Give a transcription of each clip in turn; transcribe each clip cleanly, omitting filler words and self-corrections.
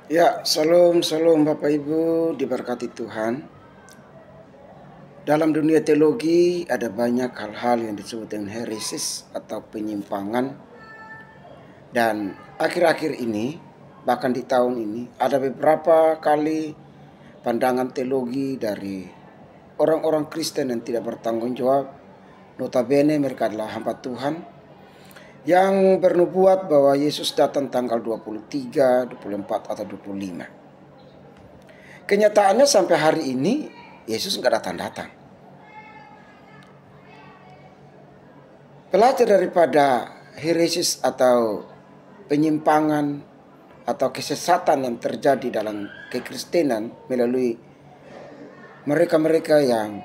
Ya, salam, salam Bapak Ibu, diberkati Tuhan. Dalam dunia teologi ada banyak hal-hal yang disebut dengan heresis atau penyimpangan. Dan akhir-akhir ini, bahkan di tahun ini, ada beberapa kali pandangan teologi dari orang-orang Kristen yang tidak bertanggung jawab. Notabene mereka adalah hamba Tuhan yang bernubuat bahwa Yesus datang tanggal 23, 24, atau 25. Kenyataannya sampai hari ini Yesus nggak datang-datang. Belajar daripada heresis atau penyimpangan atau kesesatan yang terjadi dalam kekristenan melalui mereka-mereka yang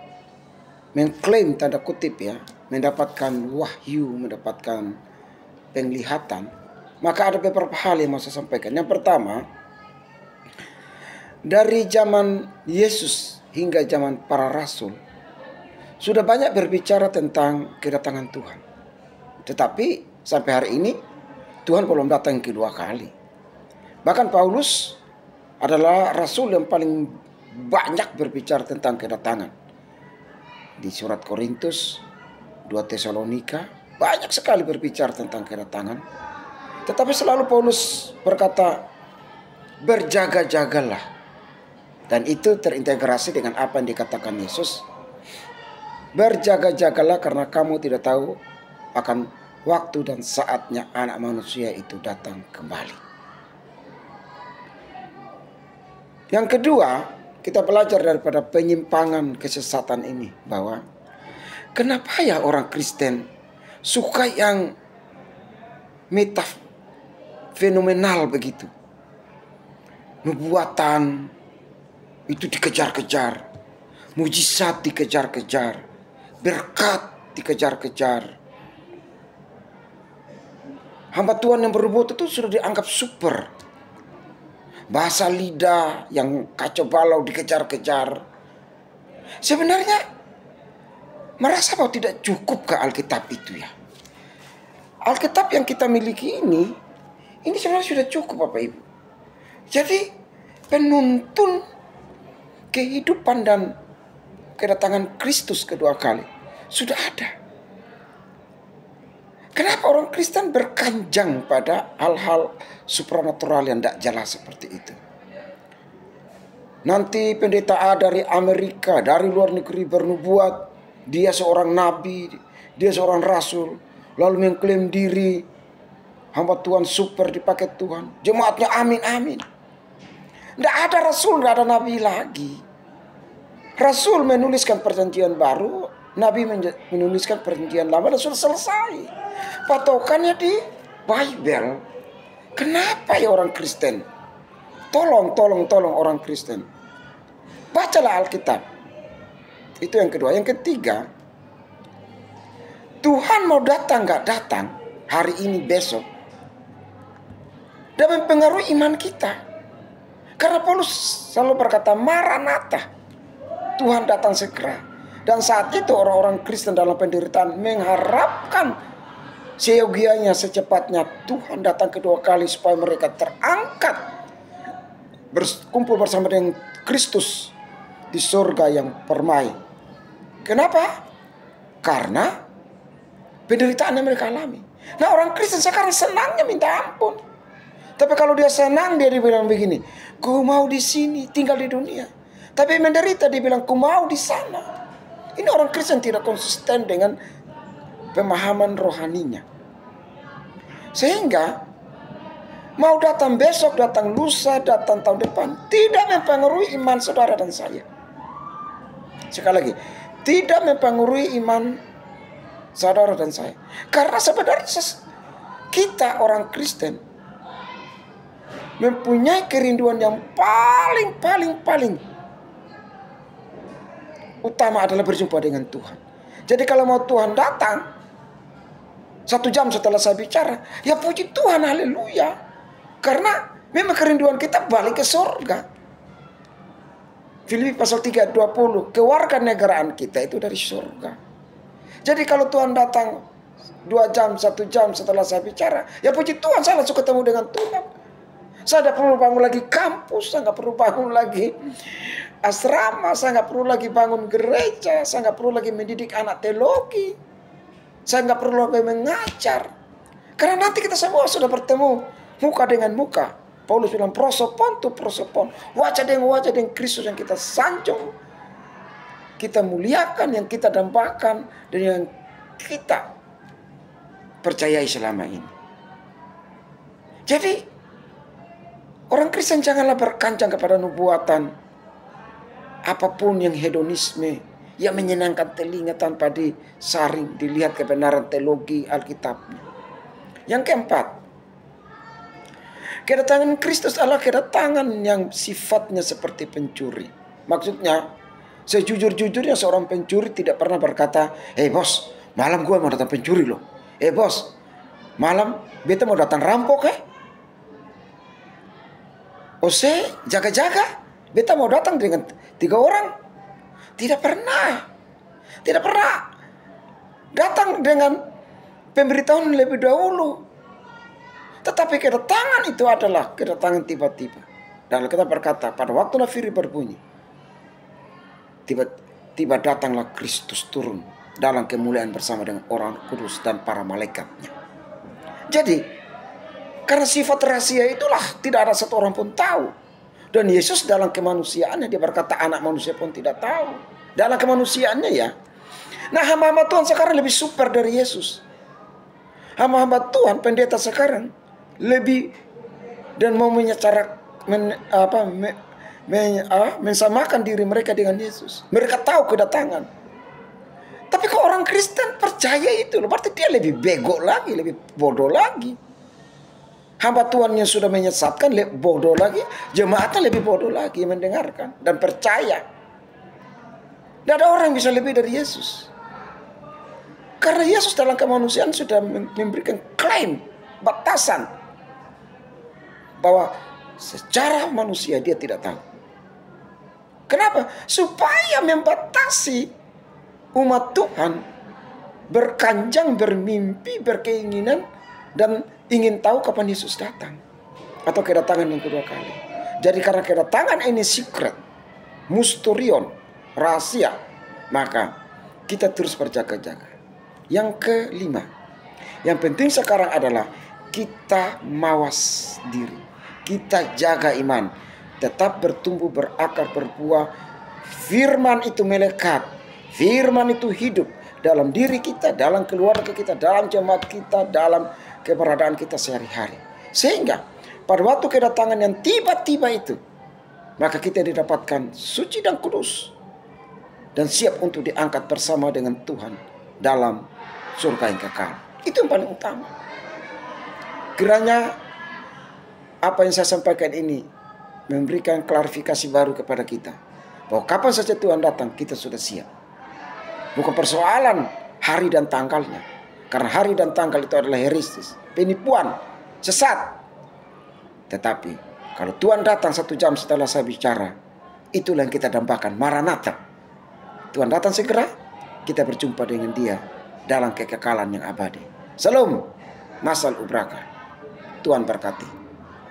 mengklaim tanda kutip mendapatkan wahyu, mendapatkan penglihatan, maka ada beberapa hal yang mau saya sampaikan. Yang pertama, dari zaman Yesus hingga zaman para rasul sudah banyak berbicara tentang kedatangan Tuhan. Tetapi sampai hari ini Tuhan belum datang kedua kali. Bahkan Paulus adalah rasul yang paling banyak berbicara tentang kedatangan. Di surat Korintus, 2 Tesalonika, banyak sekali berbicara tentang kedatangan. Tetapi selalu Paulus berkata, berjaga-jagalah. Dan itu terintegrasi dengan apa yang dikatakan Yesus. Berjaga-jagalah karena kamu tidak tahu akan waktu dan saatnya anak manusia itu datang kembali. Yang kedua, kita belajar daripada penyimpangan kesesatan ini bahwa kenapa ya orang Kristen suka yang fenomenal begitu. Nubuatan itu dikejar-kejar, mujizat dikejar-kejar, berkat dikejar-kejar. Hamba Tuhan yang berbuat itu sudah dianggap super. Bahasa lidah yang kacau balau dikejar-kejar. Sebenarnya merasa bahwa tidak cukup ke Alkitab itu ya. Alkitab yang kita miliki ini sebenarnya sudah cukup Bapak Ibu. Jadi penuntun kehidupan dan kedatangan Kristus kedua kali sudah ada. Kenapa orang Kristen berkanjang pada hal-hal supranatural yang tidak jelas seperti itu? Nanti pendeta A dari Amerika, dari luar negeri bernubuat, dia seorang nabi, dia seorang rasul, lalu mengklaim diri hamba Tuhan super dipakai Tuhan. Jemaatnya amin amin. Tidak ada rasul, tidak ada nabi lagi. Rasul menuliskan perjanjian baru, nabi menuliskan perjanjian lama dan sudah selesai. Patokannya di Bible. Kenapa ya orang Kristen? Tolong orang Kristen. Bacalah Alkitab. Itu yang kedua. Yang ketiga, Tuhan mau datang gak datang hari ini besok dan mempengaruhi iman kita. Karena Paulus selalu berkata Maranatha, Tuhan datang segera. Dan saat itu orang-orang Kristen dalam penderitaan mengharapkan seyogianya secepatnya Tuhan datang kedua kali supaya mereka terangkat berkumpul bersama dengan Kristus di surga yang permai. Kenapa? Karena penderitaan yang mereka alami. Nah orang Kristen sekarang senangnya minta ampun. Tapi kalau dia senang dia dibilang begini, ku mau di sini tinggal di dunia. Tapi menderita dibilang ku mau di sana. Ini orang Kristen tidak konsisten dengan pemahaman rohaninya. Sehingga mau datang besok, datang lusa, datang tahun depan tidak mempengaruhi iman saudara dan saya. Sekali lagi, tidak mempengaruhi iman saudara dan saya. Karena sebenarnya kita orang Kristen mempunyai kerinduan yang paling utama adalah berjumpa dengan Tuhan. Jadi kalau mau Tuhan datang 1 jam setelah saya bicara, ya puji Tuhan, haleluya. Karena memang kerinduan kita balik ke surga. Filipi pasal 3:20, kewarganegaraan kita itu dari surga. Jadi kalau Tuhan datang 2 jam, 1 jam setelah saya bicara, ya puji Tuhan saya langsung ketemu dengan Tuhan. Saya tidak perlu bangun lagi kampus, saya nggak perlu bangun lagi asrama, saya nggak perlu lagi bangun gereja, saya nggak perlu lagi mendidik anak teologi, saya nggak perlu lagi mengajar. Karena nanti kita semua sudah bertemu muka dengan muka. Paulus bilang prosopon tu prosopon, wajah dengan Kristus yang kita sanjung, kita muliakan, yang kita dambakan, dan yang kita percayai selama ini. Jadi orang Kristen janganlah berkancang kepada nubuatan, apapun yang hedonisme, yang menyenangkan telinga tanpa disaring, dilihat kebenaran teologi Alkitabnya. Yang keempat, kedatangan Kristus adalah kedatangan yang sifatnya seperti pencuri. Maksudnya, sejujur-jujurnya seorang pencuri tidak pernah berkata, "Hei bos, malam gue mau datang pencuri loh. Bos, malam beta mau datang rampok Ose, jaga-jaga. Beta mau datang dengan 3 orang." Tidak pernah. Tidak pernah datang dengan pemberitahuan lebih dahulu. Tetapi kedatangan itu adalah kedatangan tiba-tiba. Dan kita berkata, pada waktu nafiri berbunyi, tiba-tiba datanglah Kristus turun dalam kemuliaan bersama dengan orang kudus dan para malaikatnya. Jadi, karena sifat rahasia itulah tidak ada satu orang pun tahu. Dan Yesus dalam kemanusiaannya, dia berkata anak manusia pun tidak tahu. Dalam kemanusiaannya ya. Nah, hamba-hamba Tuhan sekarang lebih super dari Yesus. Hamba-hamba Tuhan, pendeta sekarang lebih dan mau mensamakan diri mereka dengan Yesus. Mereka tahu kedatangan. Tapi kok orang Kristen percaya itu, berarti dia lebih bego lagi, lebih bodoh lagi. Hamba Tuhan yang sudah menyesatkan bodoh lagi, jemaatnya lebih bodoh lagi mendengarkan dan percaya. Tidak ada orang yang bisa lebih dari Yesus. Karena Yesus dalam kemanusiaan sudah memberikan klaim, batasan, bahwa secara manusia dia tidak tahu. Kenapa? Supaya membatasi umat Tuhan berkanjang, bermimpi, berkeinginan, dan ingin tahu kapan Yesus datang. Atau kedatangan yang kedua kali. Jadi karena kedatangan ini secret, mysterion, rahasia, maka kita terus berjaga-jaga. Yang kelima, yang penting sekarang adalah kita mawas diri. Kita jaga iman. Tetap bertumbuh, berakar, berbuah. Firman itu melekat. Firman itu hidup dalam diri kita, dalam keluarga kita, dalam jemaat kita, dalam keberadaan kita sehari-hari. Sehingga pada waktu kedatangan yang tiba-tiba itu, maka kita didapatkan suci dan kudus dan siap untuk diangkat bersama dengan Tuhan dalam surga yang kekal. Itu yang paling utama. Kiranya apa yang saya sampaikan ini memberikan klarifikasi baru kepada kita, bahwa kapan saja Tuhan datang kita sudah siap. Bukan persoalan hari dan tanggalnya, karena hari dan tanggal itu adalah herestis, penipuan, sesat. Tetapi kalau Tuhan datang 1 jam setelah saya bicara, itulah yang kita dambakan, Maranatha. Tuhan datang segera, kita berjumpa dengan Dia dalam kekekalan yang abadi. Salam, masal ubraka. Tuhan berkati.